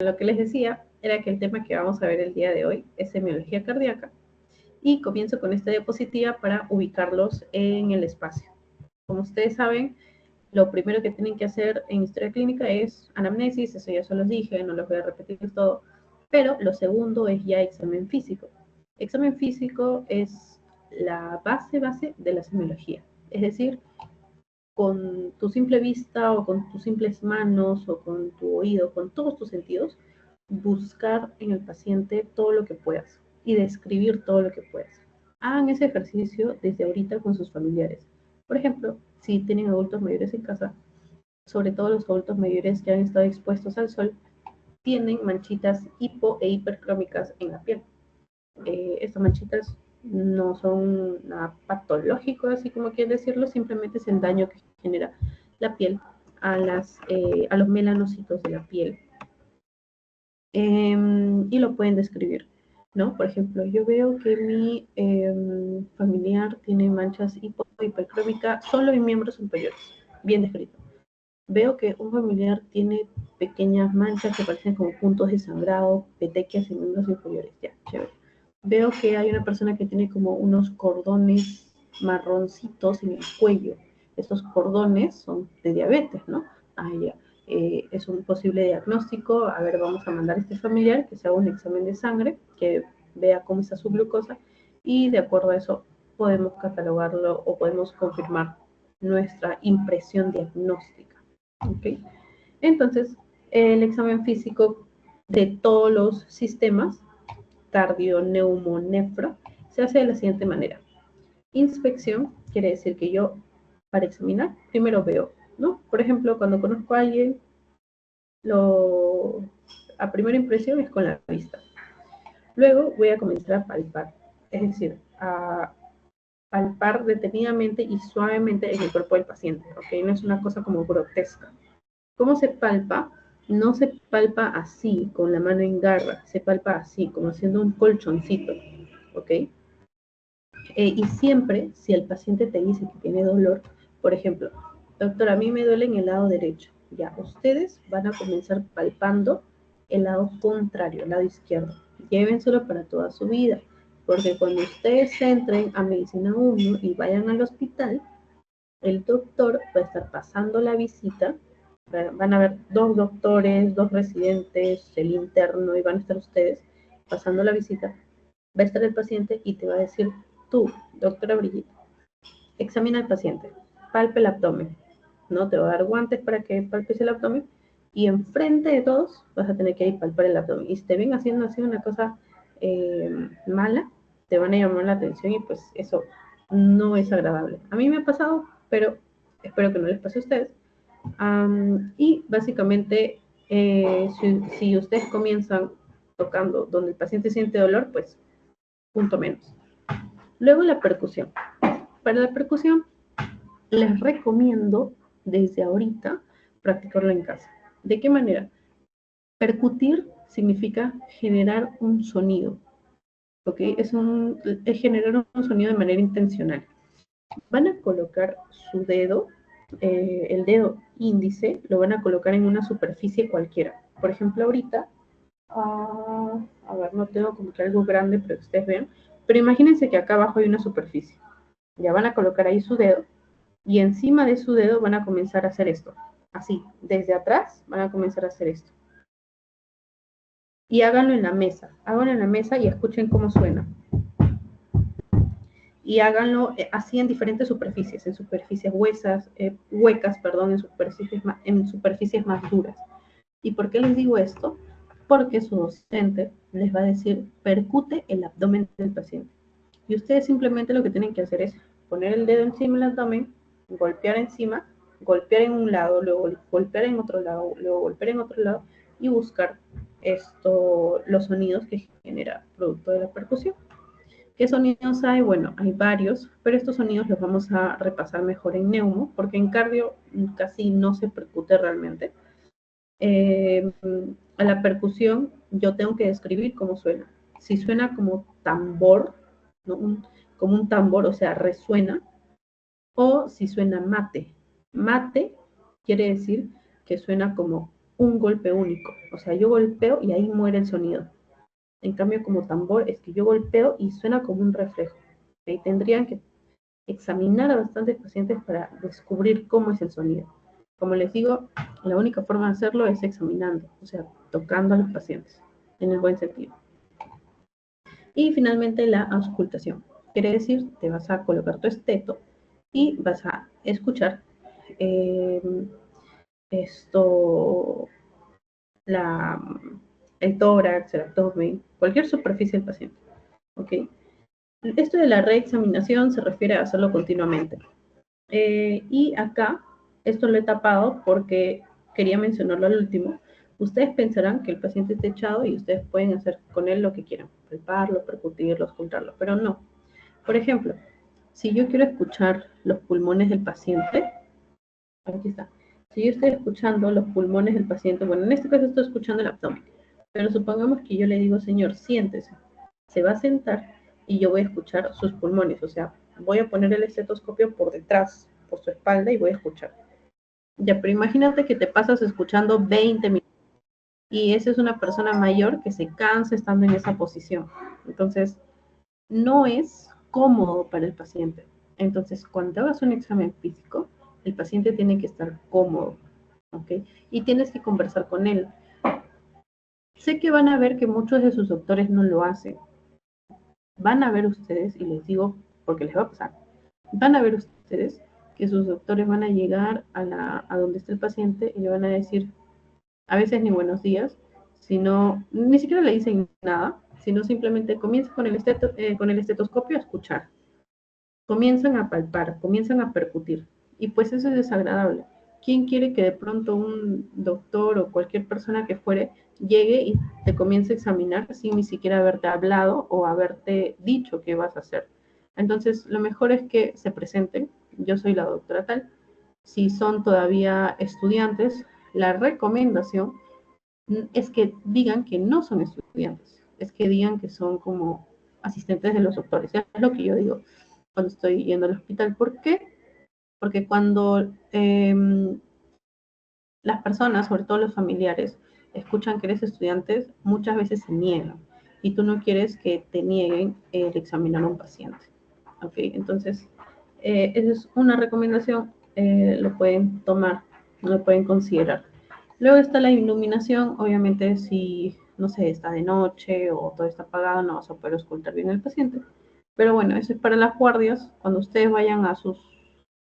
Lo que les decía era que el tema que vamos a ver el día de hoy es semiología cardíaca y comienzo con esta diapositiva para ubicarlos en el espacio. Como ustedes saben, lo primero que tienen que hacer en historia clínica es anamnesis, eso ya se los dije, no los voy a repetir todo, pero lo segundo es ya examen físico. Examen físico es la base de la semiología, es decir, con tu simple vista o con tus simples manos o con tu oído, con todos tus sentidos, buscar en el paciente todo lo que puedas y describir todo lo que puedas. Hagan ese ejercicio desde ahorita con sus familiares. Por ejemplo, si tienen adultos mayores en casa, sobre todo los adultos mayores que han estado expuestos al sol, tienen manchitas hipo e hipercrómicas en la piel. Estas manchitas no son nada patológico, así como quieren decirlo, simplemente es el daño que genera la piel a los melanocitos de la piel. Y lo pueden describir, ¿no? Por ejemplo, yo veo que mi familiar tiene manchas hipercrómicas solo en miembros superiores, bien descrito. Veo que un familiar tiene pequeñas manchas que parecen como puntos de sangrado, petequias en miembros inferiores, ya, chévere. Veo que hay una persona que tiene como unos cordones marroncitos en el cuello. Estos cordones son de diabetes, ¿no? Ah, ya. Es un posible diagnóstico. A ver, vamos a mandar a este familiar que se haga un examen de sangre, que vea cómo está su glucosa y de acuerdo a eso podemos catalogarlo o podemos confirmar nuestra impresión diagnóstica. ¿Okay? Entonces, el examen físico de todos los sistemas cardio, neumo, nefro, se hace de la siguiente manera. Inspección quiere decir que yo, para examinar, primero veo, ¿no? Por ejemplo, cuando conozco a alguien, a primera impresión es con la vista. Luego voy a comenzar a palpar, es decir, a palpar detenidamente y suavemente en el cuerpo del paciente, ¿ok? No es una cosa como grotesca. ¿Cómo se palpa? No se palpa así, con la mano en garra, se palpa así, como haciendo un colchoncito, ¿ok? Y siempre, si el paciente te dice que tiene dolor, por ejemplo, doctor, a mí me duele en el lado derecho, ya, ustedes van a comenzar palpando el lado contrario, el lado izquierdo. Llévenselo para toda su vida, porque cuando ustedes entren a medicina 1 y vayan al hospital, el doctor va a estar pasando la visita, van a haber 2 doctores, 2 residentes, el interno, y van a estar ustedes pasando la visita. Va a estar el paciente y te va a decir, tú, doctora Brigitte, examina al paciente, palpe el abdomen, ¿no? Te va a dar guantes para que palpes el abdomen y enfrente de todos vas a tener que ir a palpar el abdomen. Y si te ven haciendo así una cosa mala, te van a llamar la atención y pues eso no es agradable. A mí me ha pasado, pero espero que no les pase a ustedes. Y básicamente, si ustedes comienzan tocando donde el paciente siente dolor, pues punto menos. Luego la percusión. Para la percusión, les recomiendo desde ahorita practicarlo en casa. ¿De qué manera? Percutir significa generar un sonido, ¿ok? Es generar un sonido de manera intencional. Van a colocar su dedo, el dedo índice, lo van a colocar en una superficie cualquiera. Por ejemplo, ahorita, a ver, no tengo como que algo grande para que ustedes vean, pero imagínense que acá abajo hay una superficie. Ya van a colocar ahí su dedo y encima de su dedo van a comenzar a hacer esto. Así, desde atrás van a comenzar a hacer esto. Y háganlo en la mesa. Háganlo en la mesa y escuchen cómo suena. Y háganlo así en diferentes superficies, en superficies huecas, en superficies más duras. ¿Y por qué les digo esto? Porque su docente les va a decir, percute el abdomen del paciente. Y ustedes simplemente lo que tienen que hacer es poner el dedo encima del abdomen, golpear encima, golpear en un lado, luego golpear en otro lado, luego golpear en otro lado y buscar los sonidos que genera producto de la percusión. ¿Qué sonidos hay? Bueno, hay varios, pero estos sonidos los vamos a repasar mejor en neumo, porque en cardio casi no se percute realmente. A la percusión yo tengo que describir cómo suena. Si suena como tambor, ¿no? Como un tambor, o sea, resuena, o si suena mate. Mate quiere decir que suena como un golpe único. O sea, yo golpeo y ahí muere el sonido. En cambio, como tambor, es que yo golpeo y suena como un reflejo. ¿Okay? Tendrían que examinar a bastantes pacientes para descubrir cómo es el sonido. Como les digo, la única forma de hacerlo es examinando, o sea, tocando a los pacientes, en el buen sentido. Y finalmente la auscultación. Quiere decir, te vas a colocar tu esteto y vas a escuchar eh, esto, la, el tórax, el abdomen, cualquier superficie del paciente. ¿Ok? Esto de la reexaminación se refiere a hacerlo continuamente. Y acá, esto lo he tapado porque quería mencionarlo al último. Ustedes pensarán que el paciente está echado y ustedes pueden hacer con él lo que quieran, palparlo, percutirlo, escucharlo, pero no. Por ejemplo, si yo quiero escuchar los pulmones del paciente, aquí está. Si yo estoy escuchando los pulmones del paciente, bueno, en este caso estoy escuchando el abdomen, pero supongamos que yo le digo, señor, siéntese. Se va a sentar y yo voy a escuchar sus pulmones, o sea, voy a poner el estetoscopio por detrás, por su espalda y voy a escuchar. Ya, pero imagínate que te pasas escuchando 20 minutos y esa es una persona mayor que se cansa estando en esa posición. Entonces, no es cómodo para el paciente. Entonces, cuando hagas un examen físico, el paciente tiene que estar cómodo, ¿ok? Y tienes que conversar con él. Sé que van a ver que muchos de sus doctores no lo hacen. Van a ver ustedes, y les digo porque les va a pasar, van a ver ustedes que sus doctores van a llegar a donde está el paciente y le van a decir, a veces ni buenos días, sino, ni siquiera le dicen nada, sino simplemente comienza con el estetoscopio a escuchar. Comienzan a palpar, comienzan a percutir. Y pues eso es desagradable. ¿Quién quiere que de pronto un doctor o cualquier persona que fuere llegue y te comience a examinar sin ni siquiera haberte hablado o haberte dicho qué vas a hacer? Entonces, lo mejor es que se presenten. Yo soy la doctora tal. Si son todavía estudiantes, la recomendación es que digan que no son estudiantes, es que digan que son como asistentes de los doctores. Es lo que yo digo cuando estoy yendo al hospital. ¿Por qué? Porque cuando las personas, sobre todo los familiares, escuchan que eres estudiante, muchas veces se niegan. Y tú no quieres que te nieguen el examinar a un paciente. ¿Ok? Entonces, esa es una recomendación, lo pueden tomar, lo pueden considerar. Luego está la iluminación, obviamente si, no sé, está de noche o todo está apagado, no vas a poder ocultar bien al paciente. Pero bueno, eso es para las guardias. Cuando ustedes vayan a sus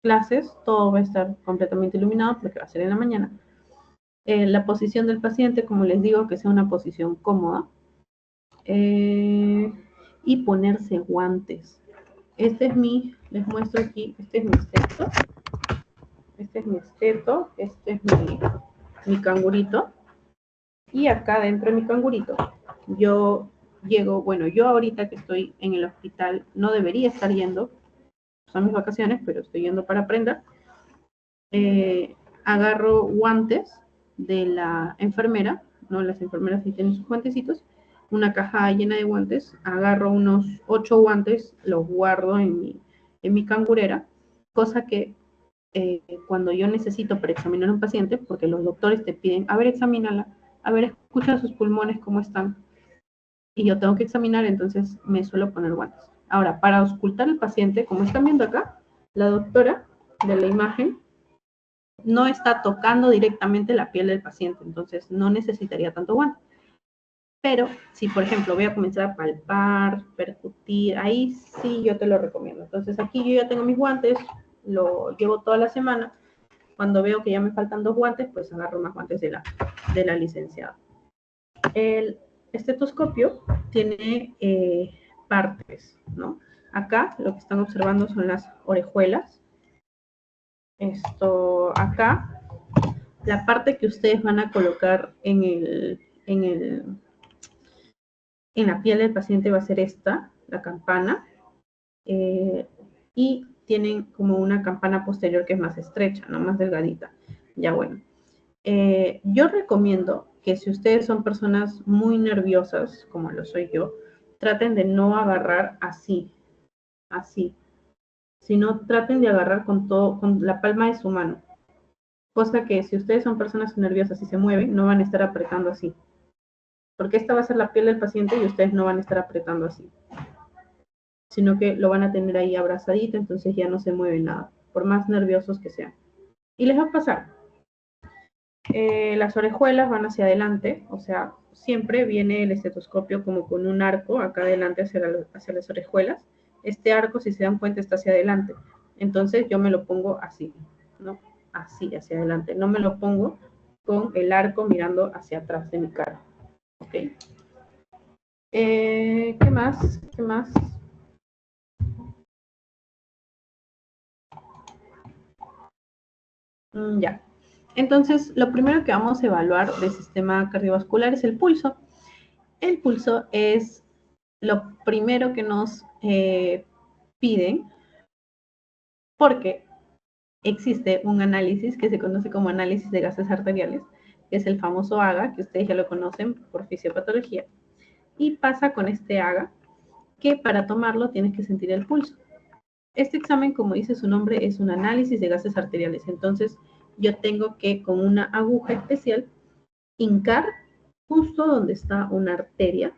clases, todo va a estar completamente iluminado porque va a ser en la mañana. La posición del paciente, como les digo, que sea una posición cómoda. Y ponerse guantes. Les muestro aquí, este es mi esteto. Este es mi esteto, este es mi cangurito. Y acá dentro de mi cangurito, yo llego, bueno, yo ahorita que estoy en el hospital, no debería estar yendo, son mis vacaciones, pero estoy yendo para aprender. Agarro guantes de la enfermera, ¿no? Las enfermeras sí tienen sus guantecitos, una caja llena de guantes, agarro unos 8 guantes, los guardo en mi cangurera, cosa que cuando yo necesito para examinar a un paciente, porque los doctores te piden, a ver, examínala, a ver, escucha sus pulmones cómo están, y yo tengo que examinar, entonces me suelo poner guantes. Ahora, para auscultar al paciente, como están viendo acá, la doctora de la imagen no está tocando directamente la piel del paciente, entonces no necesitaría tanto guante. Pero si, por ejemplo, voy a comenzar a palpar, percutir, ahí sí yo te lo recomiendo. Entonces aquí yo ya tengo mis guantes, lo llevo toda la semana. Cuando veo que ya me faltan 2 guantes, pues agarro más guantes de la licenciada. El estetoscopio tiene partes, ¿no? Acá lo que están observando son las orejuelas. Esto acá, la parte que ustedes van a colocar en la piel del paciente va a ser esta, la campana, y tienen como una campana posterior que es más estrecha, ¿no? Más delgadita. Ya bueno. Yo recomiendo que si ustedes son personas muy nerviosas, como lo soy yo, traten de no agarrar así, así, sino traten de agarrar con todo, con la palma de su mano. Cosa que si ustedes son personas nerviosas y se mueven, no van a estar apretando así. Porque esta va a ser la piel del paciente y ustedes no van a estar apretando así. Sino que lo van a tener ahí abrazadito, entonces ya no se mueve nada, por más nerviosos que sean. Y les va a pasar. Las orejuelas van hacia adelante, o sea, siempre viene el estetoscopio como con un arco acá adelante hacia las orejuelas. Este arco, si se dan cuenta, está hacia adelante. Entonces yo me lo pongo así, ¿no? Así, hacia adelante. No me lo pongo con el arco mirando hacia atrás de mi cara. ¿Ok? ¿Qué más? ¿Qué más? Ya. Entonces, lo primero que vamos a evaluar del sistema cardiovascular es el pulso. El pulso es lo primero que nos piden porque existe un análisis que se conoce como análisis de gases arteriales, que es el famoso AGA, que ustedes ya lo conocen por fisiopatología. Y pasa con este AGA que para tomarlo tienes que sentir el pulso. Este examen, como dice su nombre, es un análisis de gases arteriales. Entonces, yo tengo que, con una aguja especial, hincar justo donde está una arteria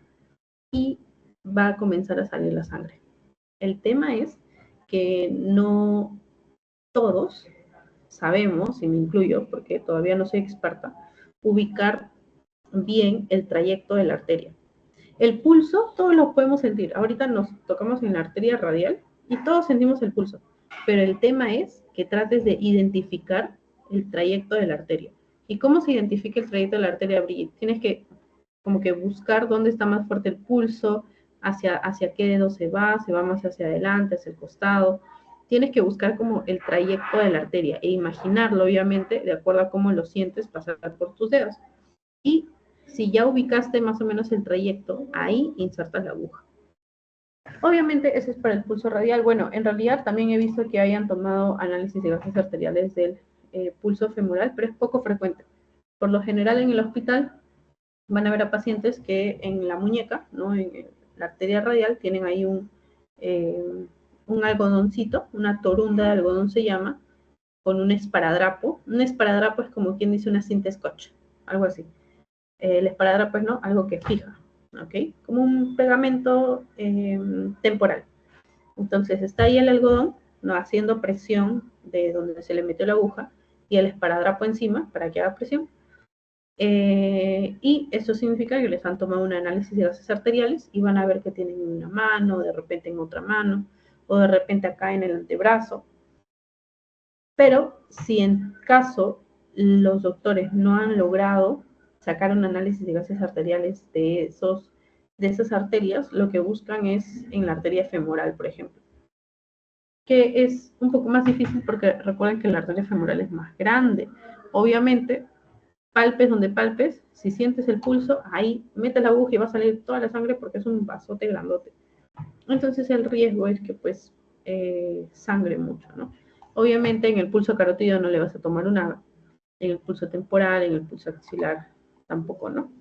y va a comenzar a salir la sangre. El tema es que no todos sabemos, y me incluyo porque todavía no soy experta, ubicar bien el trayecto de la arteria. El pulso, todos lo podemos sentir. Ahorita nos tocamos en la arteria radial y todos sentimos el pulso. Pero el tema es que trates de identificar el trayecto de la arteria. ¿Y cómo se identifica el trayecto de la arteria, Brigitte? Tienes que como que buscar dónde está más fuerte el pulso, hacia qué dedo se va más hacia adelante, hacia el costado. Tienes que buscar como el trayecto de la arteria e imaginarlo, obviamente, de acuerdo a cómo lo sientes pasar por tus dedos. Y si ya ubicaste más o menos el trayecto, ahí insertas la aguja. Obviamente ese es para el pulso radial. Bueno, en realidad también he visto que hayan tomado análisis de gases arteriales del pulso femoral, pero es poco frecuente. Por lo general en el hospital van a ver a pacientes que en la muñeca, ¿no? En la arteria radial, tienen ahí un algodoncito, una torunda de algodón se llama, con un esparadrapo. Un esparadrapo es como quien dice una cinta scotch, algo así. El esparadrapo es, ¿no? Algo que fija, ¿ok? Como un pegamento temporal. Entonces está ahí el algodón, ¿no? Haciendo presión de donde se le metió la aguja y el esparadrapo encima para que haga presión. Y eso significa que les han tomado un análisis de gases arteriales y van a ver que tienen en una mano, de repente en otra mano, o de repente acá en el antebrazo. Pero si en caso los doctores no han logrado sacar un análisis de gases arteriales de esas arterias, lo que buscan es en la arteria femoral, por ejemplo, que es un poco más difícil porque recuerden que la arteria femoral es más grande. Obviamente, palpes donde palpes, si sientes el pulso, ahí metes la aguja y va a salir toda la sangre porque es un vasote grandote. Entonces el riesgo es que pues sangre mucho, ¿no? Obviamente en el pulso carótido no le vas a tomar una, en el pulso temporal, en el pulso axilar tampoco, ¿no?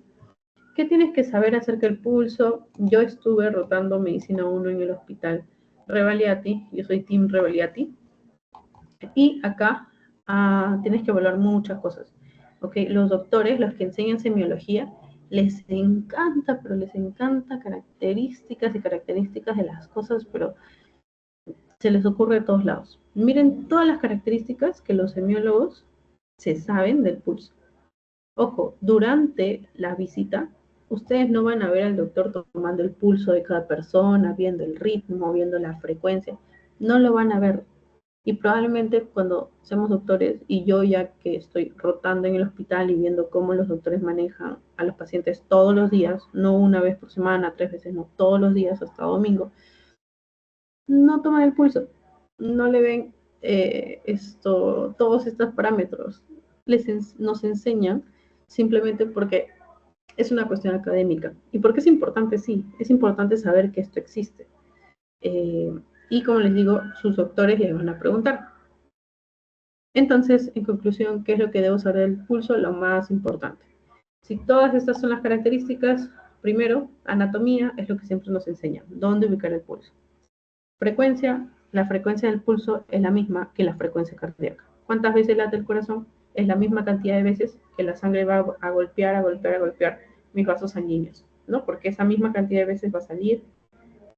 ¿Qué tienes que saber acerca del pulso? Yo estuve rotando medicina 1 en el hospital Revaliati, yo soy Team Revaliati, y acá tienes que evaluar muchas cosas. ¿Okay? Los doctores, los que enseñan semiología, les encanta, pero les encanta características y características de las cosas, pero se les ocurre de todos lados. Miren todas las características que los semiólogos se saben del pulso. Ojo, durante la visita, ustedes no van a ver al doctor tomando el pulso de cada persona, viendo el ritmo, viendo la frecuencia. No lo van a ver. Y probablemente cuando seamos doctores, y yo ya que estoy rotando en el hospital y viendo cómo los doctores manejan a los pacientes todos los días, no una vez por semana, 3 veces, no, todos los días hasta domingo, no toman el pulso, no le ven todos estos parámetros. Nos enseñan simplemente porque es una cuestión académica. ¿Y por qué es importante? Sí, es importante saber que esto existe. Y como les digo, sus doctores les van a preguntar. Entonces, en conclusión, ¿qué es lo que debo saber del pulso? Lo más importante. Si todas estas son las características, primero, anatomía es lo que siempre nos enseñan, dónde ubicar el pulso. Frecuencia, la frecuencia del pulso es la misma que la frecuencia cardíaca. ¿Cuántas veces late el corazón? es la misma cantidad de veces que la sangre va a golpear, a golpear, a golpear mis vasos sanguíneos, ¿no? Porque esa misma cantidad de veces va a salir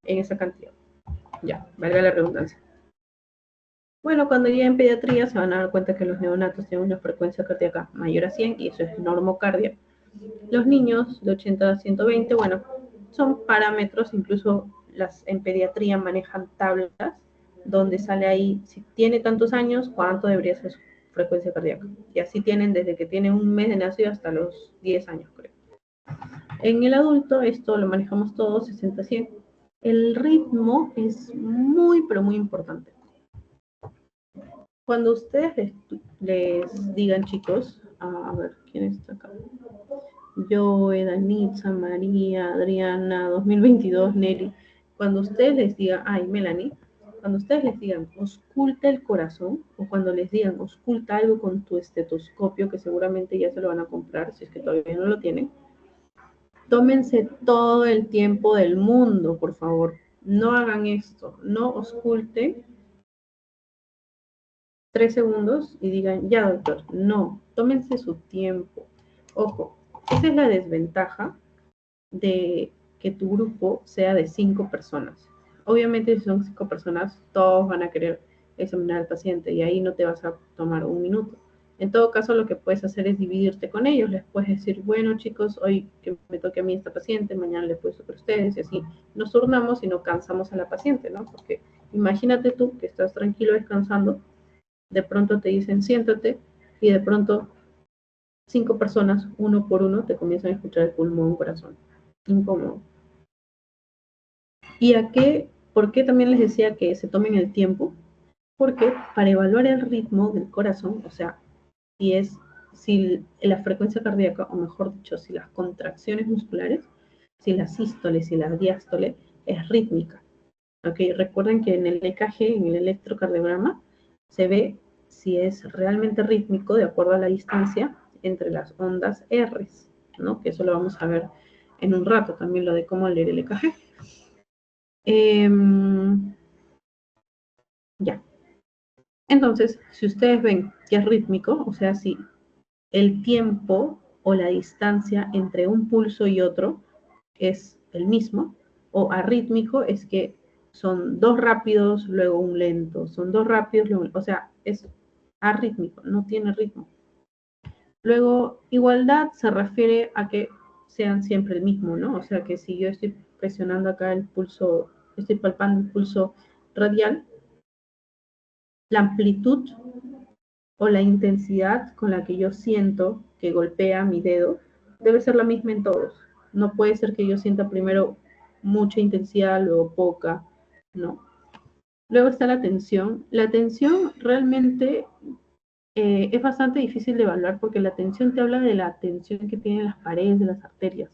en esa cantidad. Ya, valga la redundancia. Bueno, cuando ya en pediatría se van a dar cuenta que los neonatos tienen una frecuencia cardíaca mayor a 100 y eso es normocardia. Los niños de 80 a 120, bueno, son parámetros, incluso en pediatría manejan tablas donde sale ahí si tiene tantos años, cuánto debería ser su frecuencia cardíaca. Y así tienen desde que tienen un mes de nacido hasta los 10 años, creo. En el adulto esto lo manejamos todos 60 a 100. El ritmo es muy, pero muy importante. Cuando ustedes les digan, chicos, a ver, ¿quién está acá? Yo, Edanitza, María, Adriana, 2022, Nelly. Cuando ustedes les digan, ay, Melanie, cuando ustedes les digan, ausculta el corazón, o cuando les digan, ausculta algo con tu estetoscopio, que seguramente ya se lo van a comprar, si es que todavía no lo tienen, tómense todo el tiempo del mundo, por favor. No hagan esto, no ausculten 3 segundos y digan, ya doctor, no, tómense su tiempo. Ojo, esa es la desventaja de que tu grupo sea de 5 personas. Obviamente si son 5 personas, todos van a querer examinar al paciente y ahí no te vas a tomar un minuto. En todo caso, lo que puedes hacer es dividirte con ellos. Les puedes decir, bueno, chicos, hoy que me toque a mí esta paciente, mañana le puedo tocar a ustedes, y así nos turnamos y no cansamos a la paciente, ¿no? Porque imagínate tú que estás tranquilo descansando, de pronto te dicen, siéntate, y de pronto 5 personas, uno por uno, te comienzan a escuchar el pulmón, corazón. Incómodo. ¿Y por qué también les decía que se tomen el tiempo? Porque para evaluar el ritmo del corazón, o sea, si la frecuencia cardíaca, o mejor dicho, si las contracciones musculares, si la sístole, si la diástole, es rítmica. ¿Okay? Recuerden que en el EKG, en el electrocardiograma, se ve si es realmente rítmico de acuerdo a la distancia entre las ondas R, ¿no? Que eso lo vamos a ver en un rato, también lo de cómo leer el EKG. Ya. Entonces, si ustedes ven que es rítmico, o sea, si el tiempo o la distancia entre un pulso y otro es el mismo, o arrítmico es que son 2 rápidos, luego un lento, son 2 rápidos, luego, o sea, es arrítmico, no tiene ritmo. Luego, igualdad se refiere a que sean siempre el mismo, ¿no? O sea, que si yo estoy presionando acá el pulso, estoy palpando el pulso radial, la amplitud o la intensidad con la que yo siento que golpea mi dedo debe ser la misma en todos. No puede ser que yo sienta primero mucha intensidad, luego poca, no. Luego está la tensión. La tensión realmente es bastante difícil de evaluar porque la tensión te habla de la tensión que tienen las paredes de las arterias.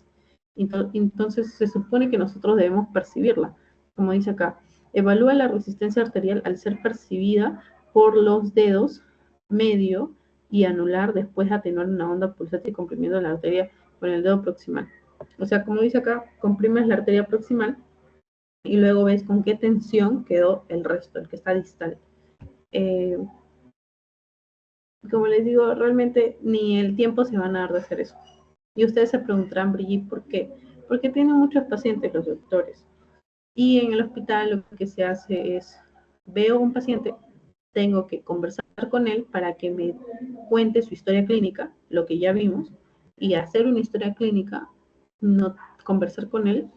Entonces se supone que nosotros debemos percibirla. Como dice acá, evalúa la resistencia arterial al ser percibida por los dedos medio y anular después de atenuar una onda pulsante y comprimiendo la arteria con el dedo proximal. O sea, como dice acá, comprimes la arteria proximal y luego ves con qué tensión quedó el resto, el que está distal. Como les digo, realmente ni el tiempo se van a dar de hacer eso. Y ustedes se preguntarán, Brigitte, ¿por qué? Porque tienen muchos pacientes los doctores. Y en el hospital lo que se hace es, veo un paciente, tengo que conversar con él para que me cuente su historia clínica, lo que ya vimos, y hacer una historia clínica, no conversar con él,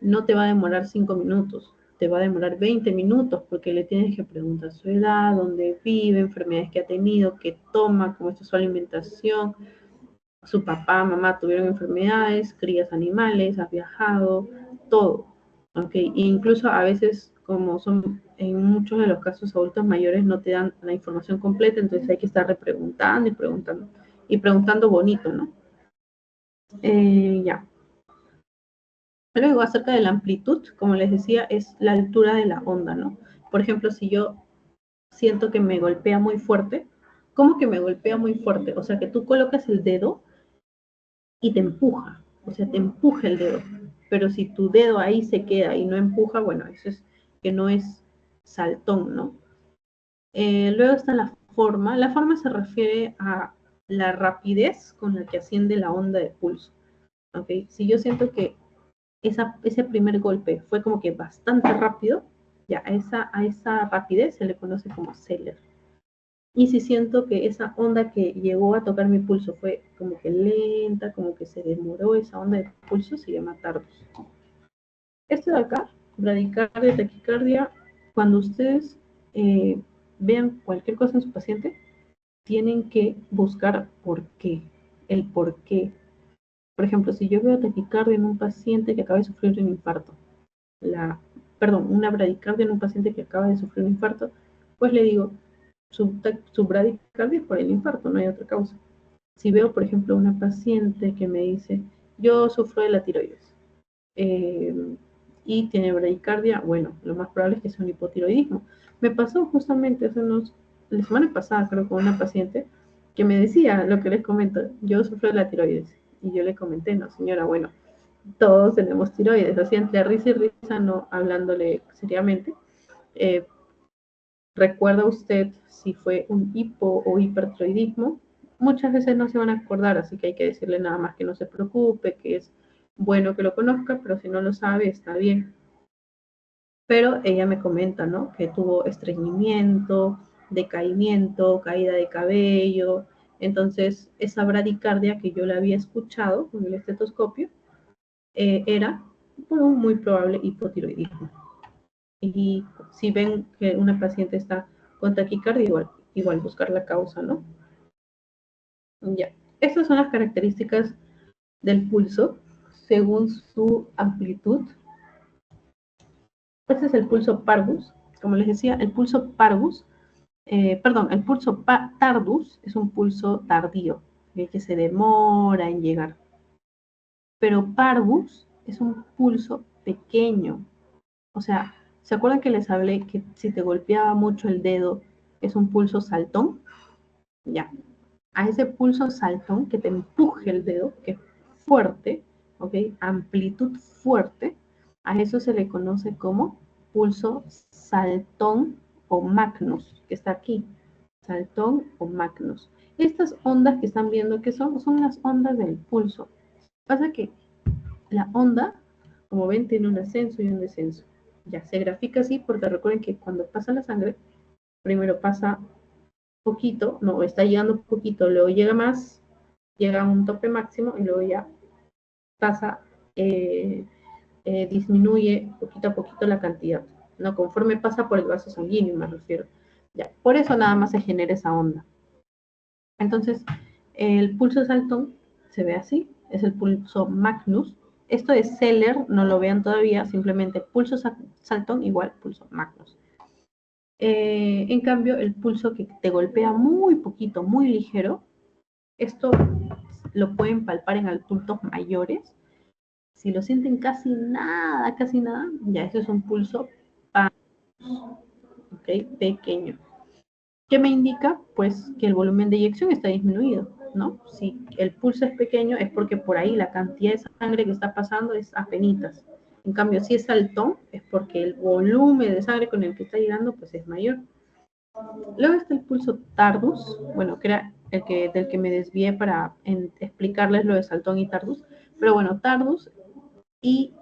no te va a demorar 5 minutos, te va a demorar 20 minutos porque le tienes que preguntar su edad, dónde vive, enfermedades que ha tenido, qué toma, cómo está su alimentación, su papá, mamá tuvieron enfermedades, crías animales, has viajado, todo. Okay. E incluso a veces, como son en muchos de los casos adultos mayores, no te dan la información completa, entonces hay que estar repreguntando y preguntando bonito, ¿no? Ya. Luego, acerca de la amplitud, como les decía, es la altura de la onda, ¿no? Por ejemplo, si yo siento que me golpea muy fuerte, ¿cómo que me golpea muy fuerte? O sea, que tú colocas el dedo y te empuja, o sea, te empuja el dedo. Pero si tu dedo ahí se queda y no empuja, bueno, eso es que no es saltón, ¿no? Luego está la forma. La forma se refiere a la rapidez con la que asciende la onda de pulso. ¿Okay? Si yo siento que ese primer golpe fue como que bastante rápido, ya a esa rapidez se le conoce como Celer. Y si siento que esa onda que llegó a tocar mi pulso fue como que lenta, como que se demoró esa onda de pulso, se llama tardus. Esto de acá, bradicardia, taquicardia, cuando ustedes vean cualquier cosa en su paciente, tienen que buscar por qué, el por qué. Por ejemplo, si yo veo taquicardia en un paciente que acaba de sufrir un infarto, una bradicardia en un paciente que acaba de sufrir un infarto, pues le digo, su bradicardia es por el infarto, no hay otra causa. Si veo, por ejemplo, una paciente que me dice, yo sufro de la tiroides y tiene bradicardia, bueno, lo más probable es que sea un hipotiroidismo. Me pasó justamente la semana pasada, creo, con una paciente que me decía lo que les comento, yo sufro de la tiroides. Y yo le comenté, no, señora, bueno, todos tenemos tiroides, así entre risa y risa, no hablándole seriamente. Eh, ¿Recuerda usted si fue un hipo o hipertiroidismo? Muchas veces no se van a acordar, así que hay que decirle nada más que no se preocupe, que es bueno que lo conozca, pero si no lo sabe, está bien. Pero ella me comenta, ¿no? Que tuvo estreñimiento, decaimiento, caída de cabello. Entonces, esa bradicardia que yo le había escuchado con el estetoscopio era un muy probable hipotiroidismo. Y si ven que una paciente está con taquicardia, igual buscar la causa, ¿no? Ya. Estas son las características del pulso según su amplitud. Este es el pulso parvus. Como les decía, el pulso parvus, el pulso tardus es un pulso tardío, que se demora en llegar. Pero parvus es un pulso pequeño. O sea, ¿se acuerdan que les hablé que si te golpeaba mucho el dedo es un pulso saltón? Ya. A ese pulso saltón que te empuje el dedo, que es fuerte, ¿ok? Amplitud fuerte, a eso se le conoce como pulso saltón o magnus, que está aquí. Saltón o magnus. Estas ondas que están viendo que son las ondas del pulso. Pasa que la onda, como ven, tiene un ascenso y un descenso. Ya se grafica así porque recuerden que cuando pasa la sangre, primero pasa poquito, no, está llegando poquito, luego llega más, llega a un tope máximo y luego ya pasa, disminuye poquito a poquito la cantidad, ¿no? Conforme pasa por el vaso sanguíneo, me refiero. Ya, por eso nada más se genera esa onda. Entonces, el pulso saltón se ve así, es el pulso magnus. Esto de Celer, no lo vean todavía, simplemente pulso saltón igual pulso magnus. En cambio, el pulso que te golpea muy poquito, muy ligero, esto lo pueden palpar en adultos mayores. Si lo sienten casi nada, ya eso es un pulso ¿okay? Pequeño. ¿Qué me indica? Pues que el volumen de eyección está disminuido, ¿no? Si el pulso es pequeño es porque por ahí la cantidad de sangre que está pasando es apenitas. En cambio, si es saltón, es porque el volumen de sangre con el que está llegando pues es mayor. Luego está el pulso tardus, bueno, que era del que me desvié para explicarles lo de saltón y tardus. Pero bueno, tardus y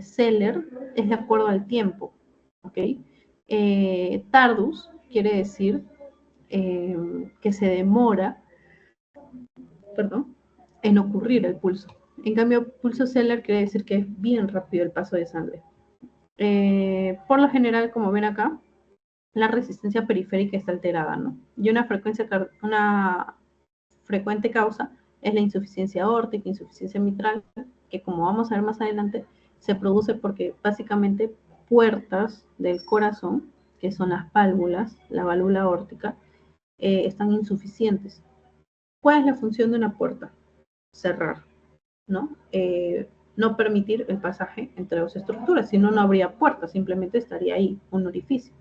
Celer es de acuerdo al tiempo, ¿ok? Tardus quiere decir que se demora, perdón, en ocurrir el pulso. En cambio, pulso Celer quiere decir que es bien rápido el paso de sangre. Por lo general, como ven acá, la resistencia periférica está alterada, ¿no? Y una frecuente causa es la insuficiencia aórtica, insuficiencia mitral, que como vamos a ver más adelante, se produce porque básicamente puertas del corazón, que son las válvulas, la válvula aórtica, están insuficientes. ¿Cuál es la función de una puerta? Cerrar, ¿no? No permitir el pasaje entre dos estructuras, si no, no habría puerta, simplemente estaría ahí un orificio.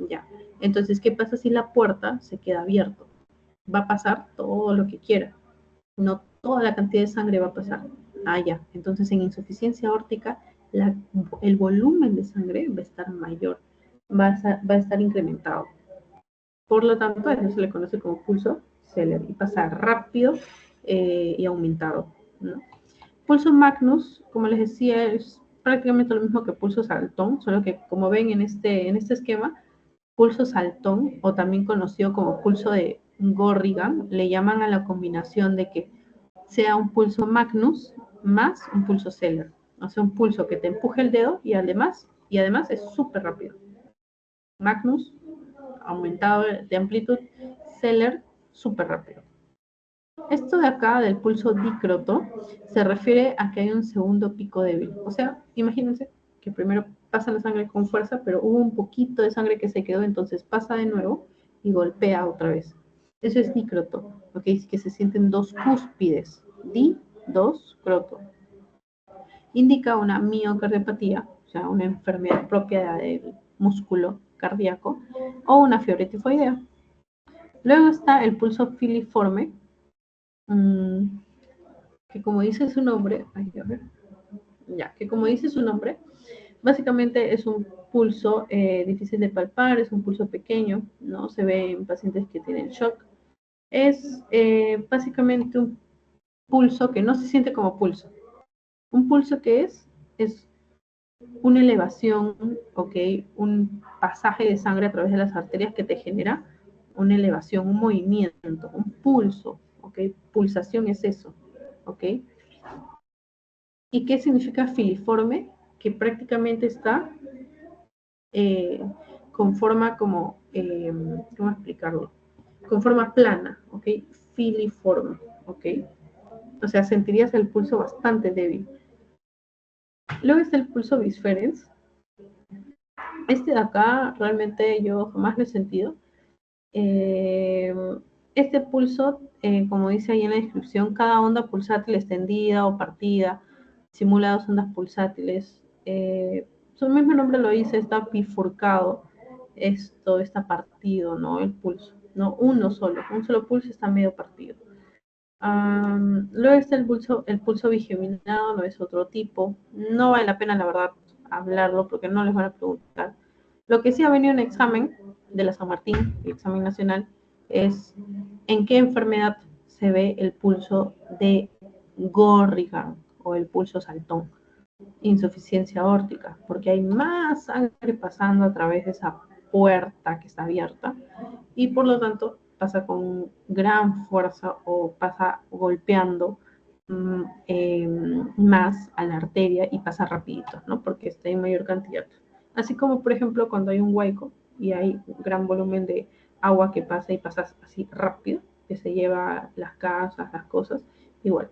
Ya. Entonces, ¿qué pasa si la puerta se queda abierta? Va a pasar todo lo que quiera. No toda la cantidad de sangre va a pasar. Ah, ya. Entonces, en insuficiencia aórtica, el volumen de sangre va a estar mayor, va a estar incrementado. Por lo tanto, a eso se le conoce como pulso Zeller y pasa rápido y aumentado, ¿no? Pulso Magnus, como les decía, es prácticamente lo mismo que pulso saltón, solo que como ven en este esquema, pulso saltón, o también conocido como pulso de Gorrigan, le llaman a la combinación de que sea un pulso Magnus más un pulso Zeller. O sea, un pulso que te empuje el dedo y además es súper rápido. Magnus, aumentado de amplitud, Zeller, súper rápido. Esto de acá, del pulso dícroto, se refiere a que hay un segundo pico débil. O sea, imagínense que primero pasa la sangre con fuerza, pero hubo un poquito de sangre que se quedó, entonces pasa de nuevo y golpea otra vez. Eso es dícroto, ¿ok? Que se sienten dos cúspides. Di-dos croto. Indica una miocardiopatía, o sea, una enfermedad propia del músculo cardíaco, o una fiebre tifoidea. Luego está el pulso filiforme, que como dice su nombre, que como dice su nombre, básicamente es un pulso difícil de palpar, es un pulso pequeño, ¿no? Se ve en pacientes que tienen shock. Es básicamente un pulso que no se siente como pulso. Un pulso que es una elevación, ¿ok? Un pasaje de sangre a través de las arterias que te genera una elevación, un movimiento, un pulso, ¿ok? Pulsación es eso, ¿ok? ¿Y qué significa filiforme? Que prácticamente está con forma como, ¿cómo explicarlo? Con forma plana, ¿ok? Filiforme, ¿ok? O sea, sentirías el pulso bastante débil. Luego está el pulso bisferens. Este de acá realmente yo jamás lo he sentido. Este pulso, como dice ahí en la descripción, cada onda pulsátil extendida o partida simula dos ondas pulsátiles. Su mismo nombre lo dice, está bifurcado, esto está partido, ¿no? El pulso, no un solo pulso está medio partido. Luego está el pulso bigeminado, no es otro tipo. No vale la pena, la verdad, hablarlo porque no les van a preguntar. Lo que sí ha venido en examen de la San Martín, el examen nacional, es en qué enfermedad se ve el pulso de Gorrigan o el pulso saltón. Insuficiencia aórtica, porque hay más sangre pasando a través de esa puerta que está abierta y por lo tanto pasa con gran fuerza o pasa golpeando más a la arteria y pasa rapidito, ¿no? Porque está en mayor cantidad. Así como, por ejemplo, cuando hay un hueco y hay un gran volumen de agua que pasa y pasa así rápido, que se lleva las casas, las cosas, igual.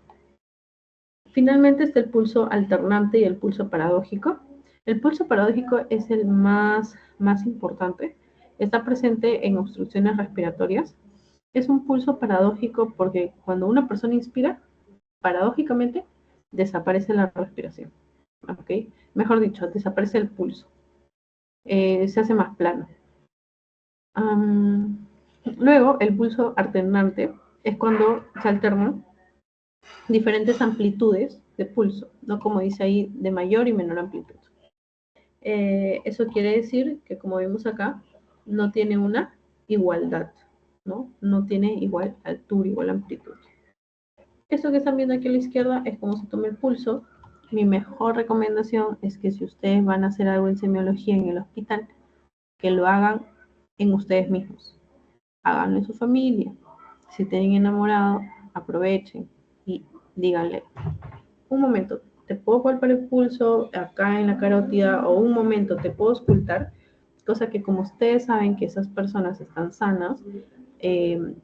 Finalmente está el pulso alternante y el pulso paradójico. El pulso paradójico es el más importante. Está presente en obstrucciones respiratorias. Es un pulso paradójico porque cuando una persona inspira, paradójicamente desaparece la respiración. ¿Okay? Mejor dicho, desaparece el pulso. Se hace más plano. Luego, el pulso alternante es cuando se alternan diferentes amplitudes de pulso, ¿no? Como dice ahí, de mayor y menor amplitud. Eso quiere decir que, como vemos acá, no tiene una igualdad, ¿no? No tiene igual altura, igual amplitud. Esto que están viendo aquí a la izquierda es cómo se toma el pulso. Mi mejor recomendación es que si ustedes van a hacer algo en semiología en el hospital, que lo hagan en ustedes mismos. Háganlo en su familia. Si tienen enamorado, aprovechen y díganle, un momento, te puedo palpar el pulso acá en la carótida, o un momento, te puedo auscultar, cosa que como ustedes saben que esas personas están sanas,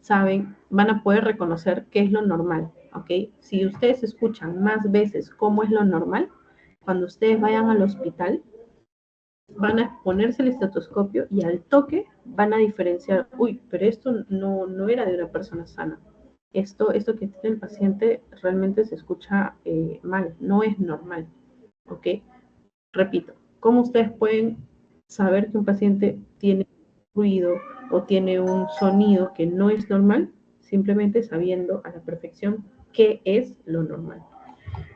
saben, van a poder reconocer qué es lo normal, ¿ok? Si ustedes escuchan más veces cómo es lo normal, cuando ustedes vayan al hospital, van a ponerse el estetoscopio y al toque van a diferenciar, uy, pero esto no era de una persona sana. Esto que tiene el paciente realmente se escucha mal, no es normal, ¿ok? Repito, ¿cómo ustedes pueden saber que un paciente tiene ruido o tiene un sonido que no es normal? Simplemente sabiendo a la perfección qué es lo normal.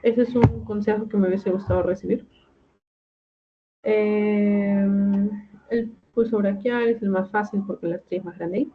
Ese es un consejo que me hubiese gustado recibir. El pulso braquial es el más fácil porque la arteria es más grande ahí.